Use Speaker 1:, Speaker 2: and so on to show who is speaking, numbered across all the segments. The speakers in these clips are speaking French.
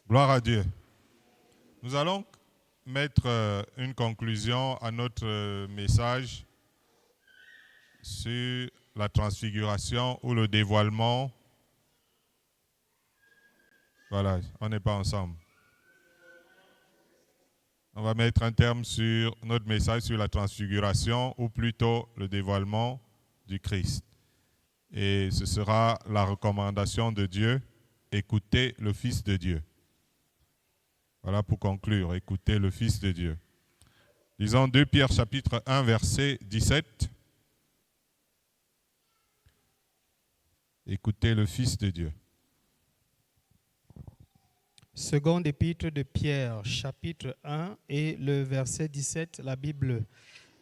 Speaker 1: Gloire à Dieu. Nous allons mettre une conclusion à notre message sur la transfiguration ou le dévoilement. Voilà, on n'est pas ensemble. On va mettre un terme sur notre message sur la transfiguration ou plutôt le dévoilement du Christ. Et ce sera la recommandation de Dieu, écoutez le Fils de Dieu. Voilà pour conclure, écoutez le Fils de Dieu. Lisons 2 Pierre chapitre 1 verset 17. Écoutez le Fils de Dieu.
Speaker 2: Seconde épître de Pierre, chapitre 1 et le verset 17, la Bible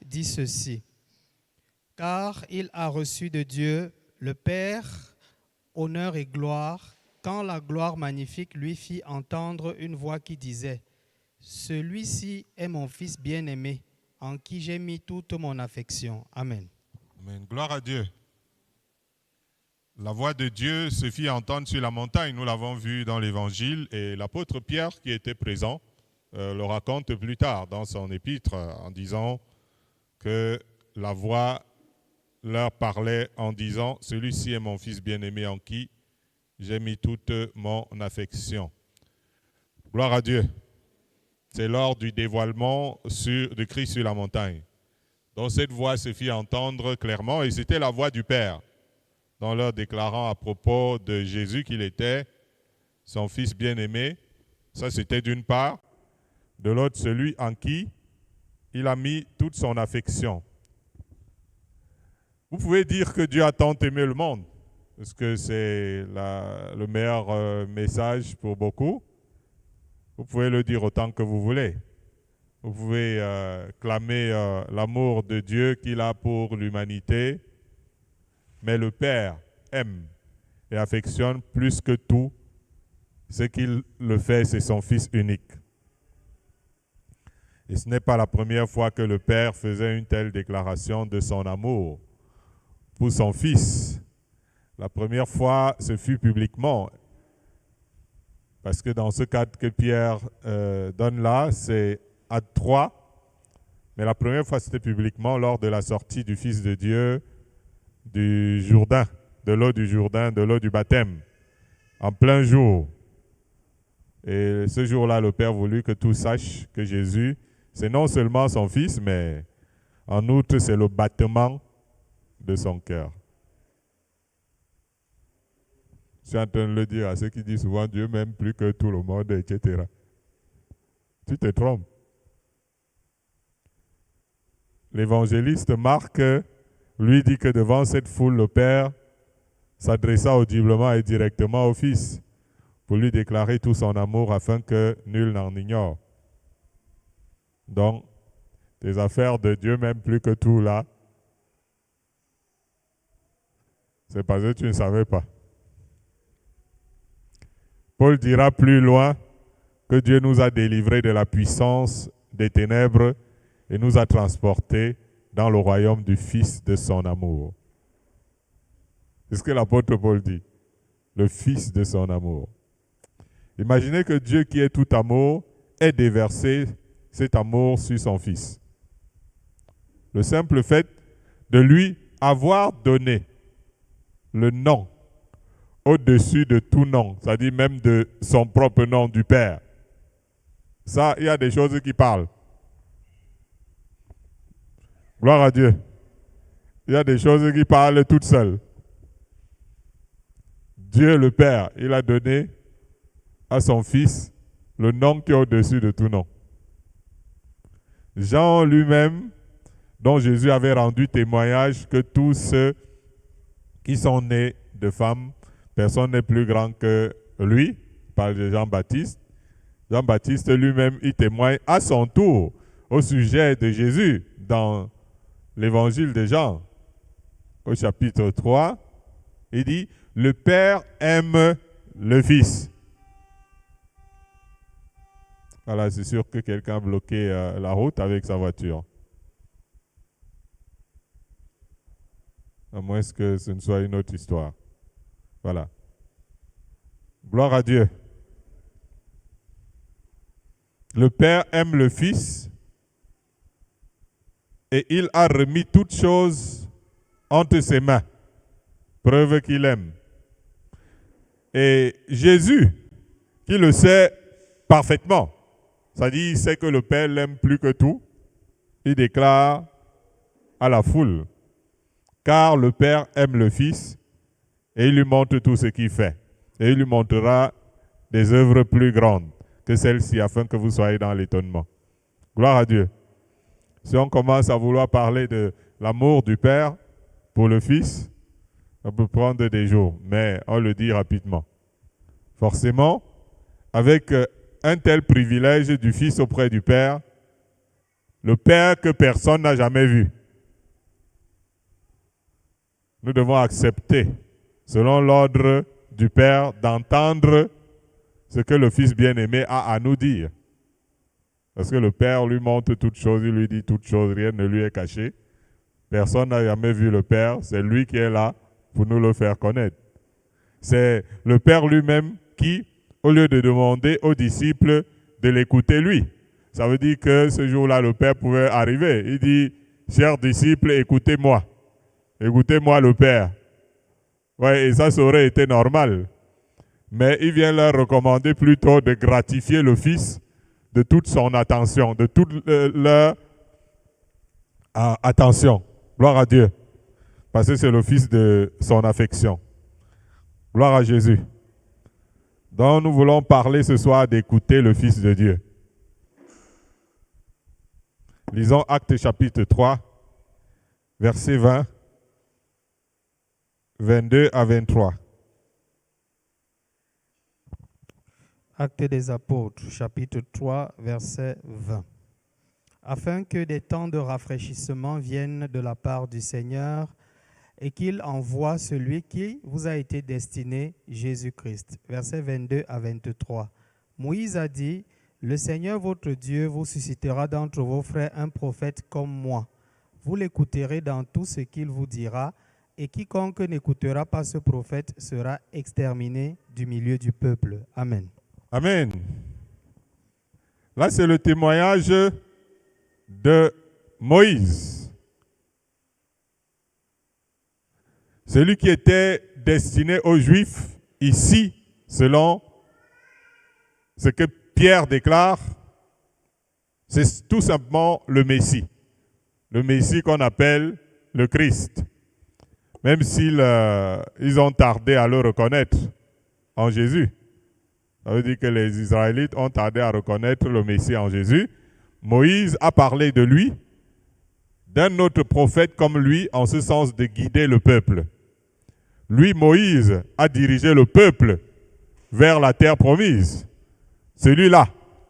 Speaker 2: dit ceci. Car il a reçu de Dieu le Père, honneur et gloire, quand la gloire magnifique lui fit entendre une voix qui disait « Celui-ci est mon Fils bien-aimé, en qui j'ai mis toute mon affection. » Amen.
Speaker 1: Amen. Gloire à Dieu. La voix de Dieu se fit entendre sur la montagne, nous l'avons vu dans l'Évangile, et l'apôtre Pierre qui était présent le raconte plus tard dans son épître en disant que la voix leur parlait en disant « Celui-ci est mon Fils bien-aimé en qui j'ai mis toute mon affection. » Gloire à Dieu. C'est lors du dévoilement de Christ sur la montagne. Donc cette voix se fit entendre clairement et c'était la voix du Père, dans leur déclarant à propos de Jésus qu'il était son Fils bien-aimé. Ça, c'était d'une part. De l'autre, celui en qui il a mis toute son affection. Vous pouvez dire que Dieu a tant aimé le monde, parce que c'est le meilleur message pour beaucoup. Vous pouvez le dire autant que vous voulez. Vous pouvez clamer l'amour de Dieu qu'il a pour l'humanité, mais le Père aime et affectionne plus que tout. Ce qu'il le fait, c'est son Fils unique. Et ce n'est pas la première fois que le Père faisait une telle déclaration de son amour pour son Fils. La première fois, ce fut publiquement. Parce que dans ce cadre que Pierre donne là, c'est Acte 3. Mais la première fois, c'était publiquement lors de la sortie du Fils de Dieu du Jourdain, de l'eau du Jourdain, de l'eau du baptême, en plein jour. Et ce jour-là, le Père voulut que tous sachent que Jésus, c'est non seulement son Fils, mais en outre, c'est le battement de son cœur. Je suis en train de le dire à ceux qui disent souvent Dieu m'aime plus que tout le monde, etc. Tu te trompes. L'évangéliste Marc lui dit que devant cette foule, le Père s'adressa audiblement et directement au Fils pour lui déclarer tout son amour afin que nul n'en ignore. Donc, tes affaires de Dieu m'aime plus que tout là, c'est parce que tu ne savais pas. Paul dira plus loin que Dieu nous a délivrés de la puissance des ténèbres et nous a transportés dans le royaume du Fils de son amour. C'est ce que l'apôtre Paul dit, le Fils de son amour. Imaginez que Dieu qui est tout amour ait déversé cet amour sur son Fils. Le simple fait de lui avoir donné le nom au-dessus de tout nom, c'est-à-dire même de son propre nom du Père. Ça, il y a des choses qui parlent. Gloire à Dieu. Il y a des choses qui parlent toutes seules. Dieu le Père, il a donné à son Fils le nom qui est au-dessus de tout nom. Jean lui-même, dont Jésus avait rendu témoignage que tous ceux qui sont nés de femmes, personne n'est plus grand que lui, il parle de Jean-Baptiste. Jean-Baptiste lui-même, il témoigne à son tour au sujet de Jésus dans l'évangile de Jean, au chapitre 3. Il dit, le Père aime le Fils. Voilà, c'est sûr que quelqu'un a bloqué la route avec sa voiture. À moins que ce ne soit une autre histoire. Voilà. Gloire à Dieu. Le Père aime le Fils et il a remis toutes choses entre ses mains. Preuve qu'il aime. Et Jésus, qui le sait parfaitement, c'est-à-dire il sait que le Père l'aime plus que tout, il déclare à la foule, car le Père aime le Fils et il lui montre tout ce qu'il fait. Et il lui montrera des œuvres plus grandes que celles-ci afin que vous soyez dans l'étonnement. Gloire à Dieu. Si on commence à vouloir parler de l'amour du Père pour le Fils, on peut prendre des jours, mais on le dit rapidement. Forcément, avec un tel privilège du Fils auprès du Père, le Père que personne n'a jamais vu, nous devons accepter, selon l'ordre du Père, d'entendre ce que le Fils bien-aimé a à nous dire. Parce que le Père lui montre toutes choses, il lui dit toutes choses, rien ne lui est caché. Personne n'a jamais vu le Père, c'est lui qui est là pour nous le faire connaître. C'est le Père lui-même qui, au lieu de demander aux disciples de l'écouter lui, ça veut dire que ce jour-là, le Père pouvait arriver. Il dit, chers disciples, écoutez-moi. Écoutez-moi le Père. Ouais, et ça aurait été normal. Mais il vient leur recommander plutôt de gratifier le Fils de toute son attention, de toute leur attention. Gloire à Dieu. Parce que c'est le Fils de son affection. Gloire à Jésus. Donc nous voulons parler ce soir d'écouter le Fils de Dieu. Lisons Actes chapitre 3, versets 20, 22 à 23.
Speaker 2: Actes des Apôtres, chapitre 3, verset 20. Afin que des temps de rafraîchissement viennent de la part du Seigneur et qu'il envoie celui qui vous a été destiné, Jésus-Christ. Versets 22 à 23. Moïse a dit, « Le Seigneur votre Dieu vous suscitera d'entre vos frères un prophète comme moi. Vous l'écouterez dans tout ce qu'il vous dira, et quiconque n'écoutera pas ce prophète sera exterminé du milieu du peuple. » Amen.
Speaker 1: Amen. Là, c'est le témoignage de Moïse. Celui qui était destiné aux Juifs, ici, selon ce que Pierre déclare, c'est tout simplement le Messie. Le Messie qu'on appelle le Christ. Même s'ils ont tardé à le reconnaître en Jésus. Ça veut dire que les Israélites ont tardé à reconnaître le Messie en Jésus. Moïse a parlé de lui, d'un autre prophète comme lui, en ce sens de guider le peuple. Lui, Moïse, a dirigé le peuple vers la terre promise. Celui-là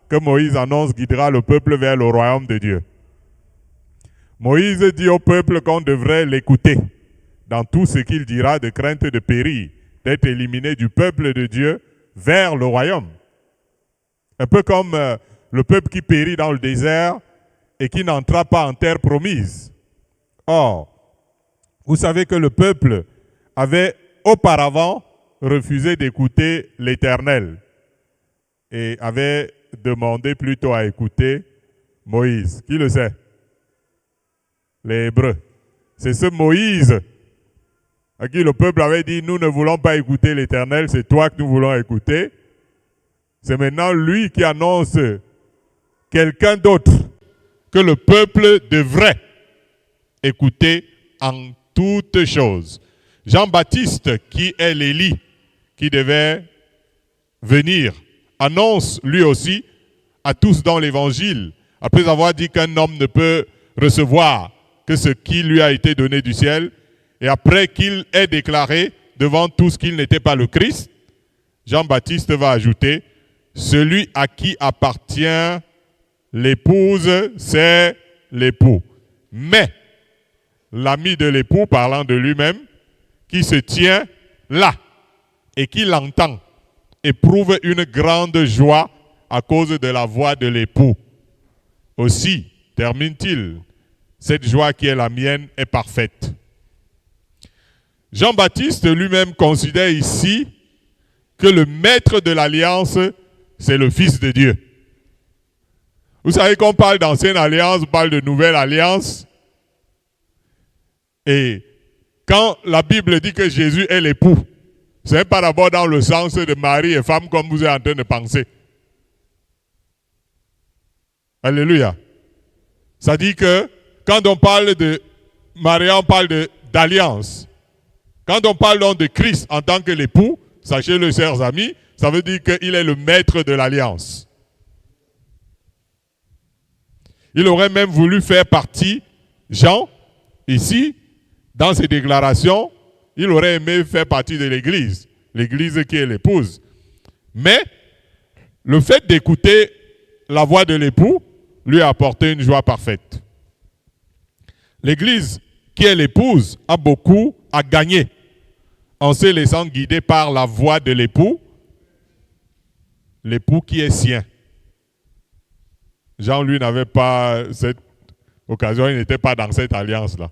Speaker 1: que Moïse annonce guidera le peuple vers le royaume de Dieu. Moïse dit au peuple qu'on devrait l'écouter dans tout ce qu'il dira de crainte de périr, d'être éliminé du peuple de Dieu vers le royaume. Un peu comme le peuple qui périt dans le désert et qui n'entra pas en terre promise. Or, vous savez que le peuple avait auparavant refusé d'écouter l'Éternel et avait demandé plutôt à écouter Moïse. Qui le sait? Les Hébreux. C'est ce Moïse à qui le peuple avait dit, nous ne voulons pas écouter l'Éternel, c'est toi que nous voulons écouter. C'est maintenant lui qui annonce quelqu'un d'autre que le peuple devrait écouter en toutes choses. Jean-Baptiste, qui est l'Élie, qui devait venir, annonce lui aussi à tous dans l'Évangile, après avoir dit qu'un homme ne peut recevoir que ce qui lui a été donné du ciel, et après qu'il ait déclaré devant tous qu'il n'était pas le Christ, Jean-Baptiste va ajouter, celui à qui appartient l'épouse, c'est l'époux. Mais l'ami de l'époux, parlant de lui-même, qui se tient là et qui l'entend, éprouve une grande joie à cause de la voix de l'époux. Aussi, termine-t-il, cette joie qui est la mienne est parfaite. Jean-Baptiste lui-même considère ici que le maître de l'alliance, c'est le Fils de Dieu. Vous savez qu'on parle d'ancienne alliance, on parle de nouvelle alliance. Et quand la Bible dit que Jésus est l'époux, ce n'est pas d'abord dans le sens de mari et femme comme vous êtes en train de penser. Alléluia. Ça dit que quand on parle de mariage, on parle d'alliance. Quand on parle donc de Christ en tant que l'époux, sachez-le, chers amis, ça veut dire qu'il est le maître de l'alliance. Il aurait même voulu faire partie, Jean, ici, dans ses déclarations, il aurait aimé faire partie de l'Église, l'Église qui est l'épouse. Mais le fait d'écouter la voix de l'époux lui a apporté une joie parfaite. L'Église qui est l'épouse a beaucoup à gagner en se laissant guider par la voix de l'époux qui est sien. Jean, lui, n'avait pas cette occasion, il n'était pas dans cette alliance-là.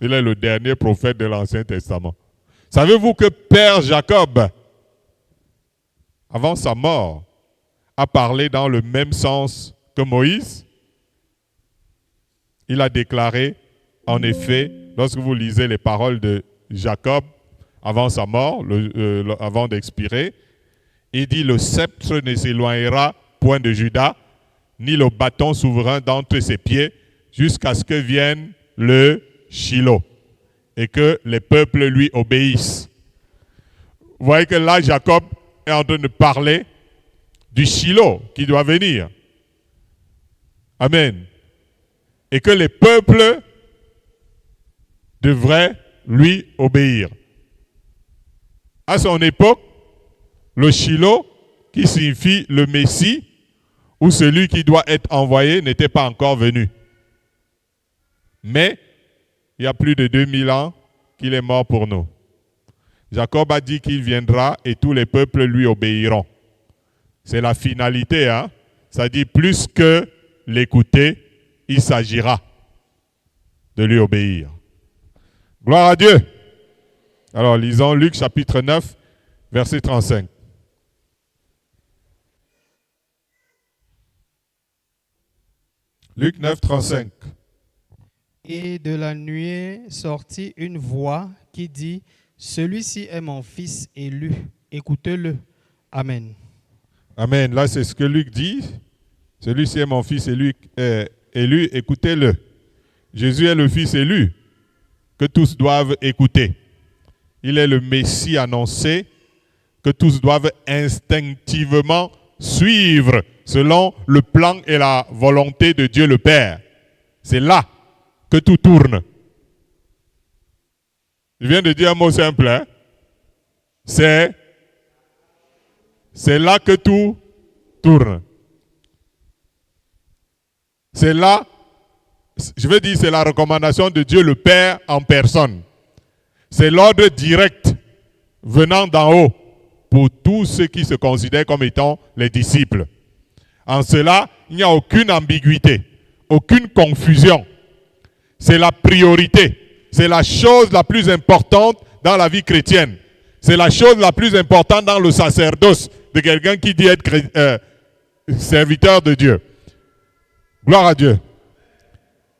Speaker 1: Il est le dernier prophète de l'Ancien Testament. Savez-vous que Père Jacob, avant sa mort, a parlé dans le même sens que Moïse? Il a déclaré, en effet, lorsque vous lisez les paroles de Jacob avant sa mort, avant d'expirer, il dit « Le sceptre ne s'éloignera point de Juda, ni le bâton souverain d'entre ses pieds, jusqu'à ce que vienne le Shiloh, et que les peuples lui obéissent. » Vous voyez que là, Jacob est en train de parler du Shiloh qui doit venir. Amen. Et que les peuples devraient lui obéir. À son époque, le Shiloh, qui signifie le Messie, ou celui qui doit être envoyé, n'était pas encore venu. Mais, il y a plus de 2000 ans qu'il est mort pour nous. Jacob a dit qu'il viendra et tous les peuples lui obéiront. C'est la finalité, hein? Ça dit plus que l'écouter, il s'agira de lui obéir. Gloire à Dieu. Alors, lisons Luc chapitre 9, verset 35. Luc 9, 35.
Speaker 2: Et de la nuée sortit une voix qui dit, « Celui-ci est mon fils élu, écoutez-le. » Amen.
Speaker 1: Amen. Là, c'est ce que Luc dit. Celui-ci est mon fils élu, écoutez-le. Jésus est le fils élu que tous doivent écouter. Il est le Messie annoncé que tous doivent instinctivement suivre selon le plan et la volonté de Dieu le Père. C'est là que tout tourne. Je viens de dire un mot simple. Hein? C'est là que tout tourne. C'est là, je veux dire, c'est la recommandation de Dieu le Père en personne. C'est l'ordre direct venant d'en haut pour tous ceux qui se considèrent comme étant les disciples. En cela, il n'y a aucune ambiguïté, aucune confusion. C'est la priorité. C'est la chose la plus importante dans la vie chrétienne. C'est la chose la plus importante dans le sacerdoce de quelqu'un qui dit être serviteur de Dieu. Gloire à Dieu.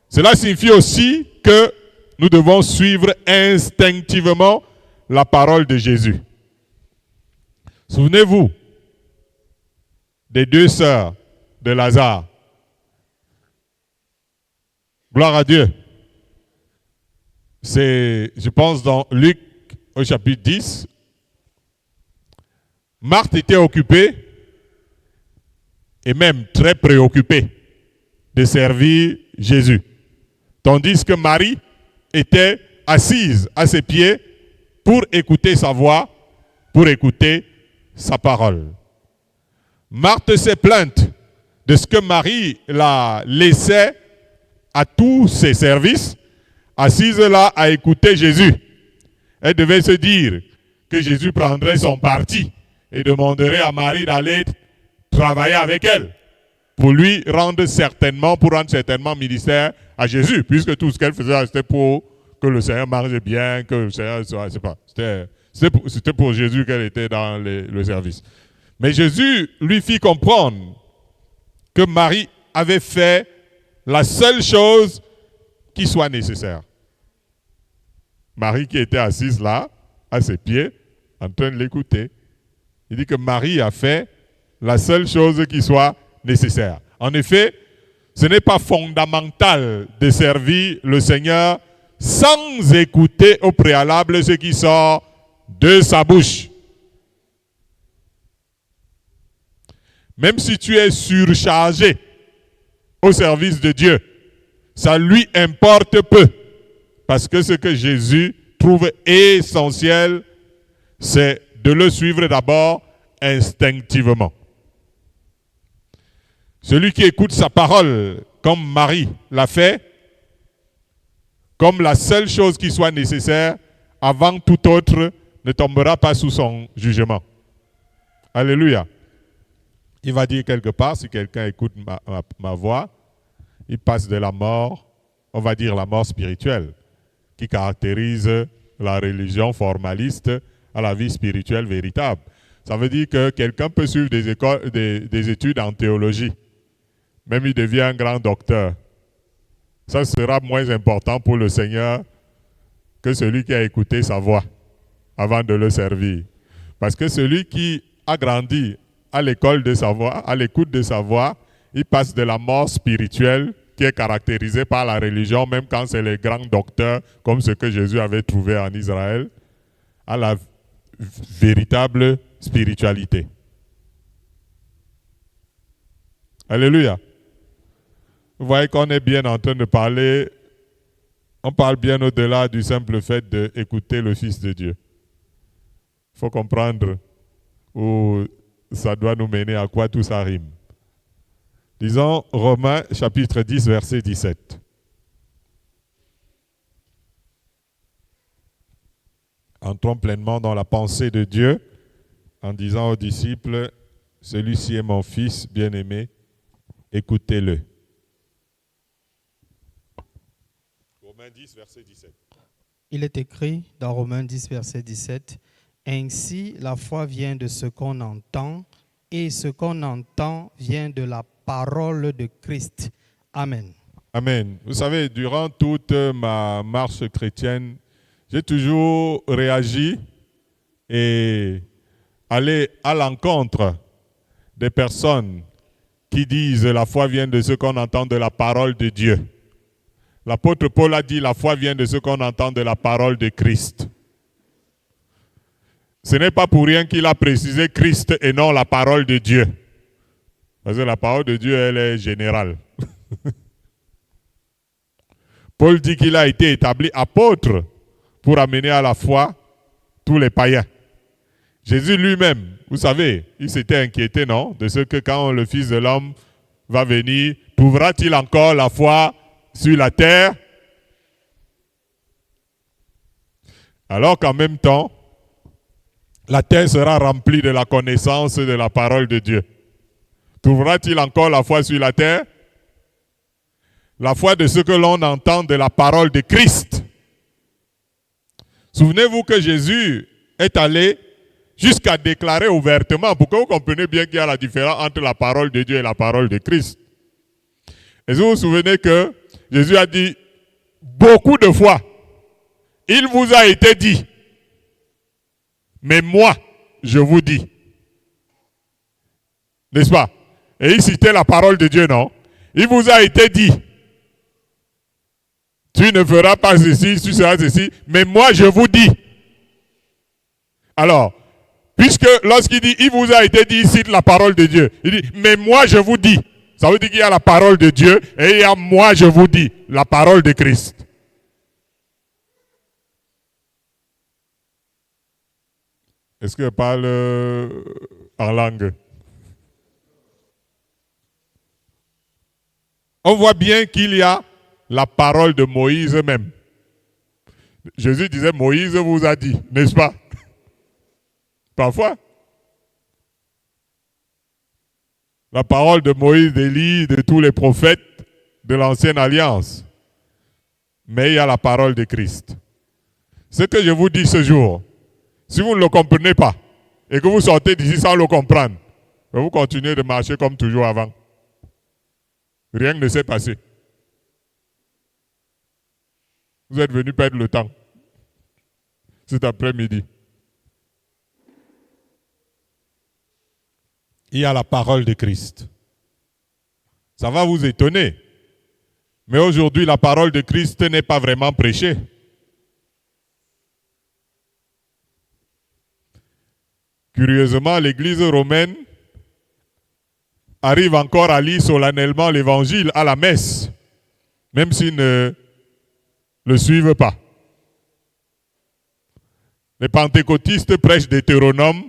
Speaker 1: Cela signifie aussi que nous devons suivre instinctivement la parole de Jésus. Souvenez-vous des deux sœurs de Lazare. Gloire à Dieu. C'est, je pense, dans Luc au chapitre 10. Marthe était occupée et même très préoccupée de servir Jésus. Tandis que Marie était assise à ses pieds pour écouter sa voix, pour écouter sa parole. Marthe s'est plainte de ce que Marie la laissait à tous ses services, assise là à écouter Jésus. Elle devait se dire que Jésus prendrait son parti et demanderait à Marie d'aller travailler avec elle pour rendre certainement ministère à Jésus, puisque tout ce qu'elle faisait, c'était pour que le Seigneur mange bien, que le Seigneur soit, c'était pour Jésus qu'elle était dans le service. Mais Jésus lui fit comprendre que Marie avait fait la seule chose qui soit nécessaire. Marie qui était assise là, à ses pieds, en train de l'écouter. Il dit que Marie a fait la seule chose qui soit nécessaire. En effet, ce n'est pas fondamental de servir le Seigneur sans écouter au préalable ce qui sort de sa bouche. Même si tu es surchargé au service de Dieu, ça lui importe peu. Parce que ce que Jésus trouve essentiel, c'est de le suivre d'abord instinctivement. Celui qui écoute sa parole, comme Marie l'a fait, comme la seule chose qui soit nécessaire, avant tout autre, ne tombera pas sous son jugement. Alléluia. Il va dire quelque part, si quelqu'un écoute ma voix, il passe de la mort, on va dire la mort spirituelle, qui caractérise la religion formaliste à la vie spirituelle véritable. Ça veut dire que quelqu'un peut suivre des études en théologie, même il devient un grand docteur. Ça sera moins important pour le Seigneur que celui qui a écouté sa voix avant de le servir. Parce que celui qui a grandi à l'école de sa voix, à l'écoute de sa voix, il passe de la mort spirituelle qui est caractérisée par la religion, même quand c'est les grands docteurs, comme ce que Jésus avait trouvé en Israël, à la véritable spiritualité. Alléluia. Vous voyez qu'on est bien en train de parler, on parle bien au-delà du simple fait d'écouter le Fils de Dieu. Il faut comprendre où ça doit nous mener, à quoi tout ça rime. Disons Romains chapitre 10, verset 17. Entrons pleinement dans la pensée de Dieu en disant aux disciples, celui-ci est mon Fils bien-aimé, écoutez-le. Romains 10, verset 17.
Speaker 2: Il est écrit dans Romains 10, verset 17, « Ainsi, la foi vient de ce qu'on entend, et ce qu'on entend vient de la parole de Christ. » Amen.
Speaker 1: Amen. Vous savez, durant toute ma marche chrétienne, j'ai toujours réagi et allé à l'encontre des personnes qui disent la foi vient de ce qu'on entend de la parole de Dieu. L'apôtre Paul a dit la foi vient de ce qu'on entend de la parole de Christ. Ce n'est pas pour rien qu'il a précisé Christ et non la parole de Dieu. Parce que la parole de Dieu, elle est générale. Paul dit qu'il a été établi apôtre pour amener à la foi tous les païens. Jésus lui-même, vous savez, il s'était inquiété, non? De ce que quand le Fils de l'homme va venir, trouvera-t-il encore la foi sur la terre? Alors qu'en même temps, la terre sera remplie de la connaissance de la parole de Dieu. Trouvera-t-il encore la foi sur la terre? La foi de ce que l'on entend de la parole de Christ. Souvenez-vous que Jésus est allé jusqu'à déclarer ouvertement, pour que vous compreniez bien qu'il y a la différence entre la parole de Dieu et la parole de Christ. Et vous vous souvenez que Jésus a dit beaucoup de fois, il vous a été dit, mais moi, je vous dis. N'est-ce pas? Et il citait la parole de Dieu, non? Il vous a été dit, tu ne feras pas ceci, tu seras ceci, mais moi, je vous dis. Alors, puisque lorsqu'il dit, il vous a été dit, il cite la parole de Dieu. Il dit, mais moi, je vous dis. Ça veut dire qu'il y a la parole de Dieu et il y a moi, je vous dis, la parole de Christ. Est-ce que je parle en langue? On voit bien qu'il y a la parole de Moïse même. Jésus disait, Moïse vous a dit, n'est-ce pas? Parfois. La parole de Moïse, d'Élie, de tous les prophètes de l'ancienne alliance. Mais il y a la parole de Christ. Ce que je vous dis ce jour, si vous ne le comprenez pas et que vous sortez d'ici sans le comprendre, vous continuez de marcher comme toujours avant. Rien ne s'est passé. Vous êtes venus perdre le temps cet après-midi. Il y a la parole de Christ. Ça va vous étonner. Mais aujourd'hui, la parole de Christ n'est pas vraiment prêchée. Curieusement, l'Église romaine arrive encore à lire solennellement l'Évangile à la messe, même s'ils ne le suivent pas. Les pentecôtistes prêchent Deutéronome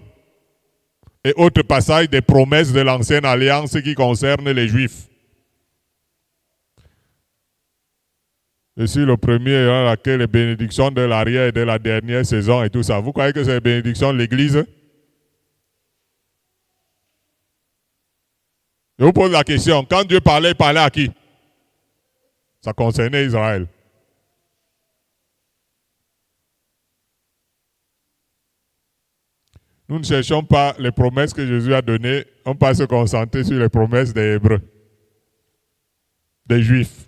Speaker 1: et autres passages des promesses de l'ancienne alliance qui concernent les Juifs. Je suis le premier à laquelle les bénédictions de l'arrière et de la dernière saison et tout ça. Vous croyez que c'est les bénédictions de l'Église? Je vous pose la question, quand Dieu parlait, il parlait à qui? Ça concernait Israël. Nous ne cherchons pas les promesses que Jésus a données, on peut se concentrer sur les promesses des Hébreux, des Juifs.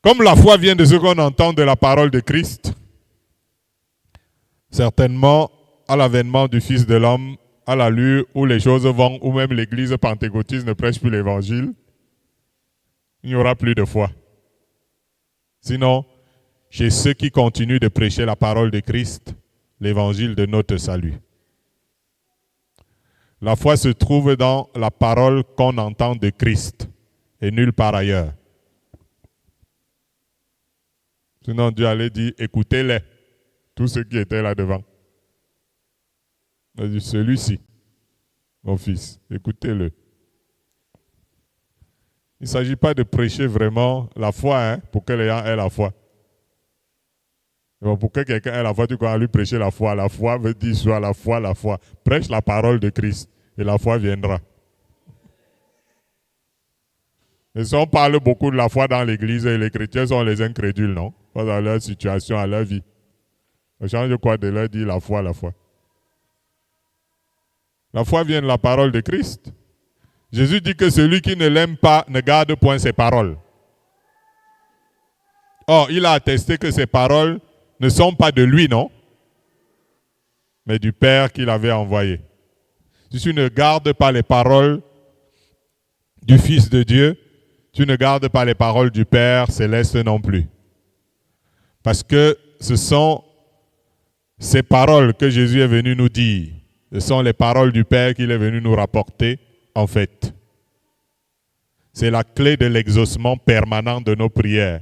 Speaker 1: Comme la foi vient de ce qu'on entend de la parole de Christ, certainement à l'avènement du Fils de l'homme, à l'allure où les choses vont, où même l'Église pentecôtiste ne prêche plus l'Évangile, il n'y aura plus de foi. Sinon, chez ceux qui continuent de prêcher la parole de Christ, l'Évangile de notre salut. La foi se trouve dans la parole qu'on entend de Christ et nulle part ailleurs. Sinon, Dieu allait dire, écoutez-les, tous ceux qui étaient là devant. Il a dit, celui-ci, mon fils, écoutez-le. Il ne s'agit pas de prêcher vraiment la foi, pour que les gens aient la foi. Bon, pour que quelqu'un ait la foi, tu dois lui prêcher la foi. La foi veut dire soit la foi, la foi. Prêche la parole de Christ et la foi viendra. Et si on parle beaucoup de la foi dans l'église, et les chrétiens sont les incrédules, non? Pas dans leur situation, à leur vie. On change quoi de leur dire la foi, la foi. La foi vient de la parole de Christ. Jésus dit que celui qui ne l'aime pas ne garde point ses paroles. Or, il a attesté que ses paroles ne sont pas de lui, non? Mais du Père qui l'avait envoyé. Si tu ne gardes pas les paroles du Fils de Dieu, tu ne gardes pas les paroles du Père céleste non plus. Parce que ce sont ces paroles que Jésus est venu nous dire. Ce sont les paroles du Père qu'il est venu nous rapporter, en fait. C'est la clé de l'exaucement permanent de nos prières.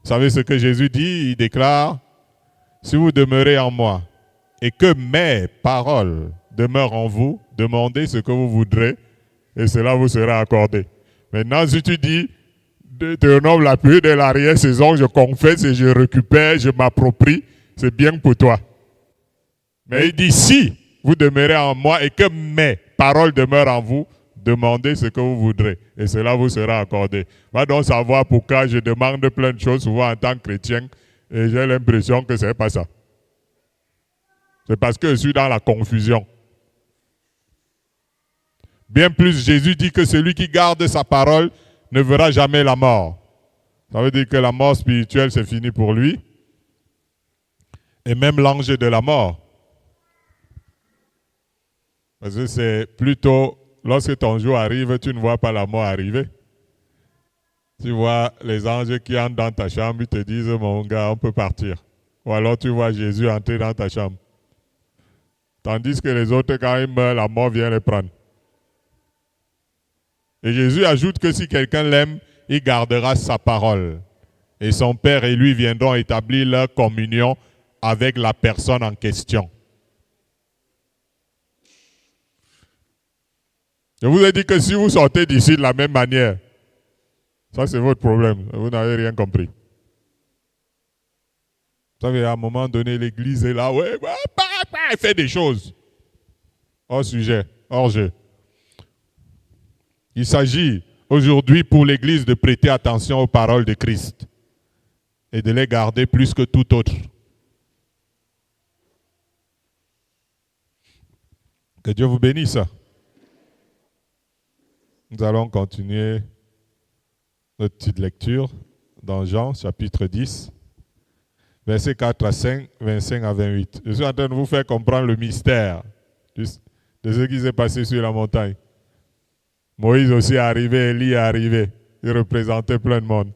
Speaker 1: Vous savez ce que Jésus dit? Il déclare, si vous demeurez en moi et que mes paroles demeurent en vous, demandez ce que vous voudrez et cela vous sera accordé. Maintenant, si tu dis, Deutéronome, la pluie de l'arrière-saison, je confesse et je récupère, je m'approprie, c'est bien pour toi. Mais il dit, si vous demeurez en moi et que mes paroles demeurent en vous, demandez ce que vous voudrez et cela vous sera accordé. Va donc savoir pourquoi je demande plein de choses souvent en tant que chrétien et j'ai l'impression que ce n'est pas ça. C'est parce que je suis dans la confusion. Bien plus, Jésus dit que celui qui garde sa parole ne verra jamais la mort. Ça veut dire que la mort spirituelle, c'est fini pour lui. Et même l'ange de la mort. Parce que c'est plutôt, lorsque ton jour arrive, tu ne vois pas la mort arriver. Tu vois les anges qui entrent dans ta chambre, ils te disent, mon gars, on peut partir. Ou alors tu vois Jésus entrer dans ta chambre. Tandis que les autres, quand ils meurent, la mort vient les prendre. Et Jésus ajoute que si quelqu'un l'aime, il gardera sa parole. Et son Père et lui viendront établir leur communion avec la personne en question. Je vous ai dit que si vous sortez d'ici de la même manière, ça c'est votre problème. Vous n'avez rien compris. Vous savez, à un moment donné, l'église est là, ouais, elle fait des choses. Hors sujet, hors jeu. Il s'agit aujourd'hui pour l'église de prêter attention aux paroles de Christ et de les garder plus que tout autre. Que Dieu vous bénisse. Nous allons continuer notre petite lecture dans Jean chapitre 10, versets 4 à 5, 25 à 28. Je suis en train de vous faire comprendre le mystère de ce qui s'est passé sur la montagne. Moïse aussi est arrivé, Élie est arrivé. Il représentait plein de monde.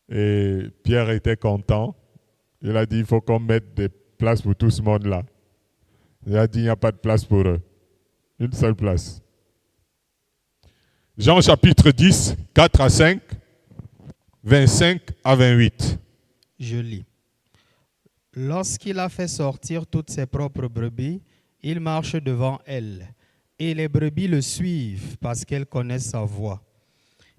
Speaker 1: Et Pierre était content. Il a dit, il faut qu'on mette des places pour tout ce monde-là. Il a dit, il n'y a pas de place pour eux. Une seule place. Jean chapitre 10, 4 à 5, 25 à 28.
Speaker 2: Je lis. Lorsqu'il a fait sortir toutes ses propres brebis, il marche devant elles, et les brebis le suivent parce qu'elles connaissent sa voix.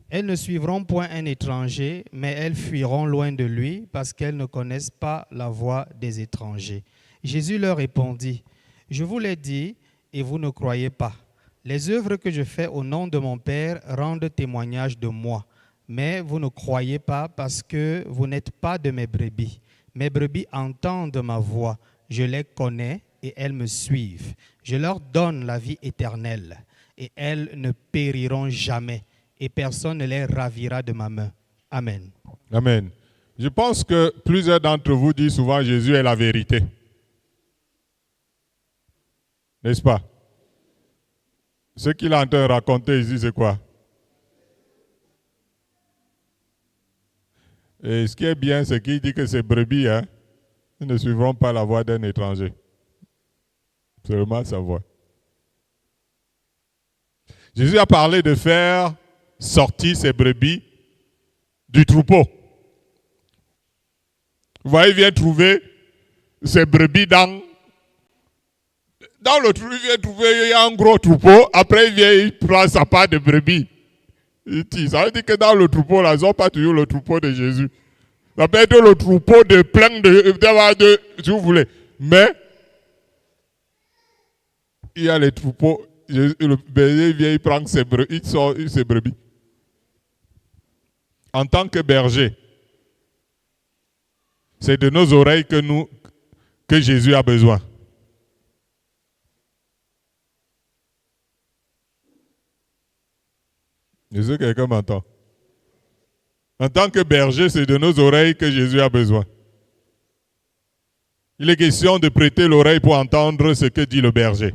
Speaker 2: Elles ne suivront point un étranger, mais elles fuiront loin de lui parce qu'elles ne connaissent pas la voix des étrangers. Jésus leur répondit, « Je vous l'ai dit, et vous ne croyez pas. Les œuvres que je fais au nom de mon Père rendent témoignage de moi, mais vous ne croyez pas parce que vous n'êtes pas de mes brebis. Mes brebis entendent ma voix, je les connais et elles me suivent. Je leur donne la vie éternelle et elles ne périront jamais et personne ne les ravira de ma main. » Amen.
Speaker 1: Amen. Je pense que plusieurs d'entre vous disent souvent Jésus est la vérité. N'est-ce pas? Ce qu'il est en train de raconter ici, c'est quoi? Et ce qui est bien, c'est qu'il dit que ces brebis, ils ne suivront pas la voie d'un étranger. Seulement sa voix. Jésus a parlé de faire sortir ces brebis du troupeau. Vous voyez, il vient trouver ces brebis dans le troupeau. Il vient trouver, il y a un gros troupeau. Après, il prend sa part de brebis. Ça veut dire que dans le troupeau, là, ils n'ont pas toujours le troupeau de Jésus. Ça peut être le troupeau de plein de si vous voulez. Mais, il y a les troupeaux. Le berger vient, il prend ses brebis, il sort ses brebis. En tant que berger, c'est de nos oreilles que Jésus a besoin. Je sais que quelqu'un m'entend. En tant que berger, c'est de nos oreilles que Jésus a besoin. Il est question de prêter l'oreille pour entendre ce que dit le berger.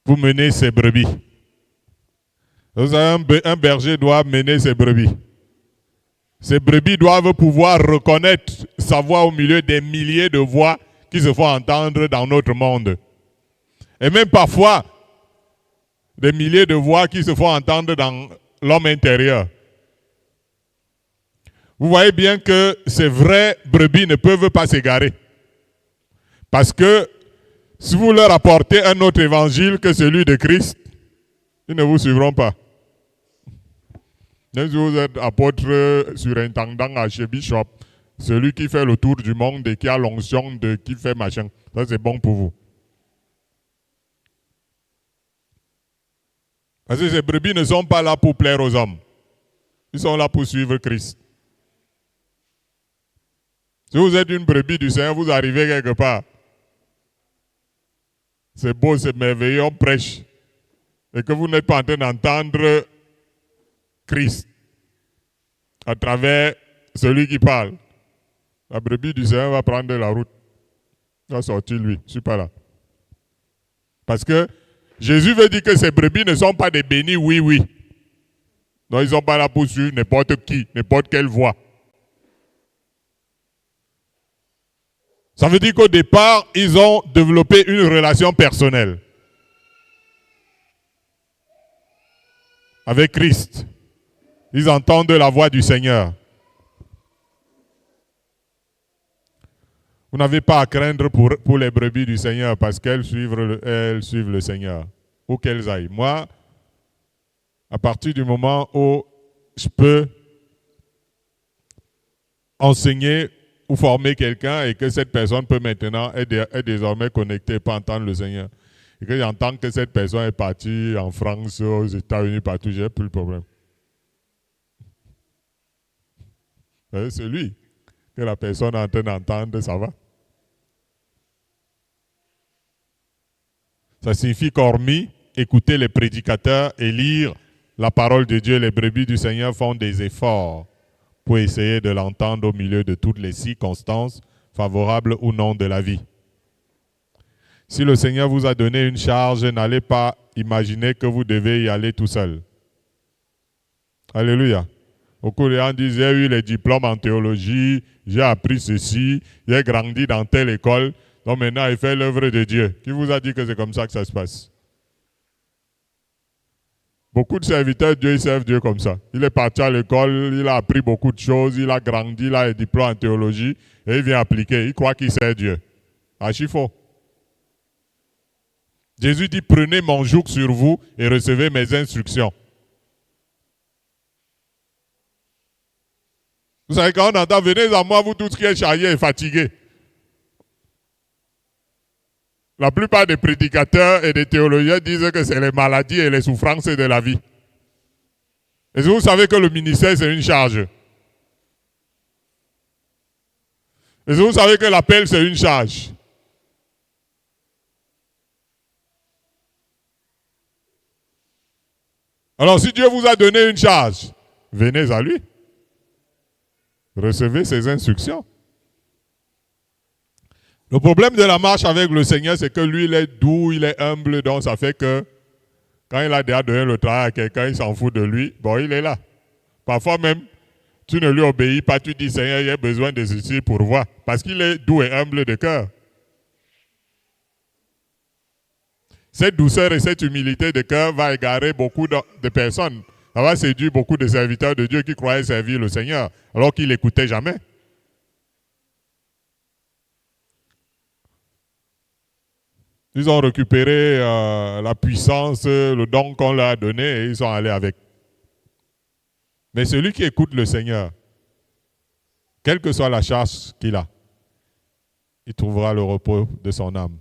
Speaker 1: Vous menez ses brebis. Un berger doit mener ses brebis. Ces brebis doivent pouvoir reconnaître sa voix au milieu des milliers de voix qui se font entendre dans notre monde. Et même parfois, des milliers de voix qui se font entendre dans l'homme intérieur. Vous voyez bien que ces vraies brebis ne peuvent pas s'égarer. Parce que si vous leur apportez un autre évangile que celui de Christ, ils ne vous suivront pas. Même si vous êtes apôtre surintendant, archbishop, celui qui fait le tour du monde et qui a l'onction de qui fait machin, ça c'est bon pour vous. Parce que ces brebis ne sont pas là pour plaire aux hommes. Ils sont là pour suivre Christ. Si vous êtes une brebis du Seigneur, vous arrivez quelque part. C'est beau, c'est merveilleux, on prêche. Et que vous n'êtes pas en train d'entendre Christ à travers celui qui parle. La brebis du Seigneur va prendre la route. Il va sortir lui. Je ne suis pas là. Parce que Jésus veut dire que ces brebis ne sont pas des bénis, oui, oui. Non, ils ne sont pas là pour suivre n'importe qui, n'importe quelle voie. Ça veut dire qu'au départ, ils ont développé une relation personnelle avec Christ. Ils entendent la voix du Seigneur. Vous n'avez pas à craindre pour les brebis du Seigneur parce qu'elles suivent le Seigneur, où qu'elles aillent. Moi, à partir du moment où je peux enseigner ou former quelqu'un et que cette personne peut maintenant être désormais connectée pour entendre le Seigneur, et que j'entends que cette personne est partie en France, aux États-Unis, partout, j'ai plus le problème. C'est lui que la personne est en train d'entendre, ça va. Ça signifie qu'hormis écouter les prédicateurs et lire la parole de Dieu, les brebis du Seigneur font des efforts pour essayer de l'entendre au milieu de toutes les circonstances, favorables ou non de la vie. Si le Seigneur vous a donné une charge, n'allez pas imaginer que vous devez y aller tout seul. Alléluia. Beaucoup de gens disent, j'ai eu les diplômes en théologie, j'ai appris ceci, j'ai grandi dans telle école, donc maintenant il fait l'œuvre de Dieu. Qui vous a dit que c'est comme ça que ça se passe? Beaucoup de serviteurs de Dieu, ils servent Dieu comme ça. Il est parti à l'école, il a appris beaucoup de choses, il a grandi, il a les diplômes en théologie, et il vient appliquer. Il croit qu'il sert Dieu. Archi faux. Jésus dit, prenez mon joug sur vous et recevez mes instructions. Vous savez, quand on entend, venez à moi, vous tous qui êtes chargés et fatigués. La plupart des prédicateurs et des théologiens disent que c'est les maladies et les souffrances de la vie. Et vous savez que le ministère, c'est une charge. Et vous savez que l'appel, c'est une charge. Alors, si Dieu vous a donné une charge, venez à lui. Recevez ses instructions. Le problème de la marche avec le Seigneur, c'est que lui, il est doux, il est humble, donc ça fait que quand il a déjà donné le travail à quelqu'un, il s'en fout de lui, bon, il est là. Parfois même, tu ne lui obéis pas, tu dis, Seigneur, j'ai besoin de ceci pour voir, parce qu'il est doux et humble de cœur. Cette douceur et cette humilité de cœur va égarer beaucoup de personnes. Ça va séduire beaucoup de serviteurs de Dieu qui croyaient servir le Seigneur, alors qu'ils n'écoutaient jamais. Ils ont récupéré la puissance, le don qu'on leur a donné et ils sont allés avec. Mais celui qui écoute le Seigneur, quelle que soit la charge qu'il a, il trouvera le repos de son âme.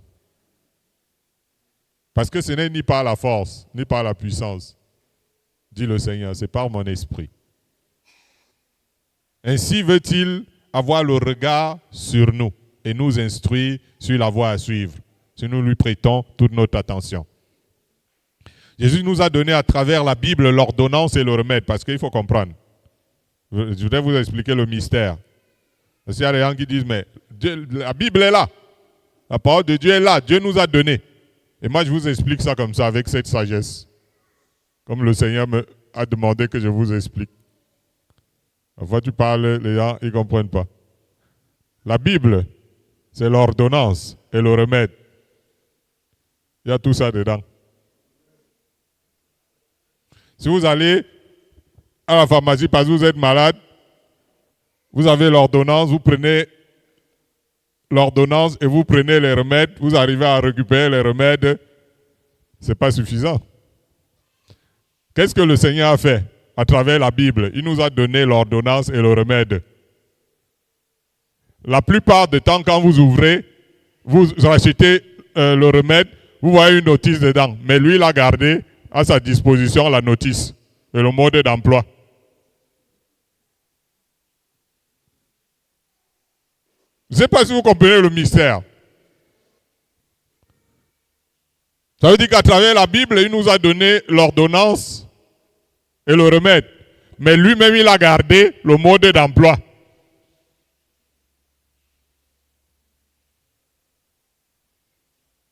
Speaker 1: Parce que ce n'est ni par la force, ni par la puissance, dit le Seigneur, c'est par mon esprit. Ainsi veut-il avoir le regard sur nous et nous instruire sur la voie à suivre, si nous lui prêtons toute notre attention. Jésus nous a donné à travers la Bible l'ordonnance et le remède, parce qu'il faut comprendre. Je voudrais vous expliquer le mystère. Parce qu'il y a des gens qui disent, mais Dieu, la Bible est là. La parole de Dieu est là. Dieu nous a donné. Et moi, je vous explique ça comme ça, avec cette sagesse. Comme le Seigneur me a demandé que je vous explique. Parfois, tu parles, les gens, ils ne comprennent pas. La Bible, c'est l'ordonnance et le remède. Il y a tout ça dedans. Si vous allez à la pharmacie parce que vous êtes malade, vous avez l'ordonnance, vous prenez l'ordonnance et vous prenez les remèdes, vous arrivez à récupérer les remèdes, ce n'est pas suffisant. Qu'est-ce que le Seigneur a fait à travers la Bible? Il nous a donné l'ordonnance et le remède. La plupart du temps, quand vous ouvrez, vous rachetez le remède, vous voyez une notice dedans. Mais lui, il a gardé à sa disposition la notice et le mode d'emploi. Je ne sais pas si vous comprenez le mystère. Ça veut dire qu'à travers la Bible, il nous a donné l'ordonnance et le remède. Mais lui-même, il a gardé le mode d'emploi.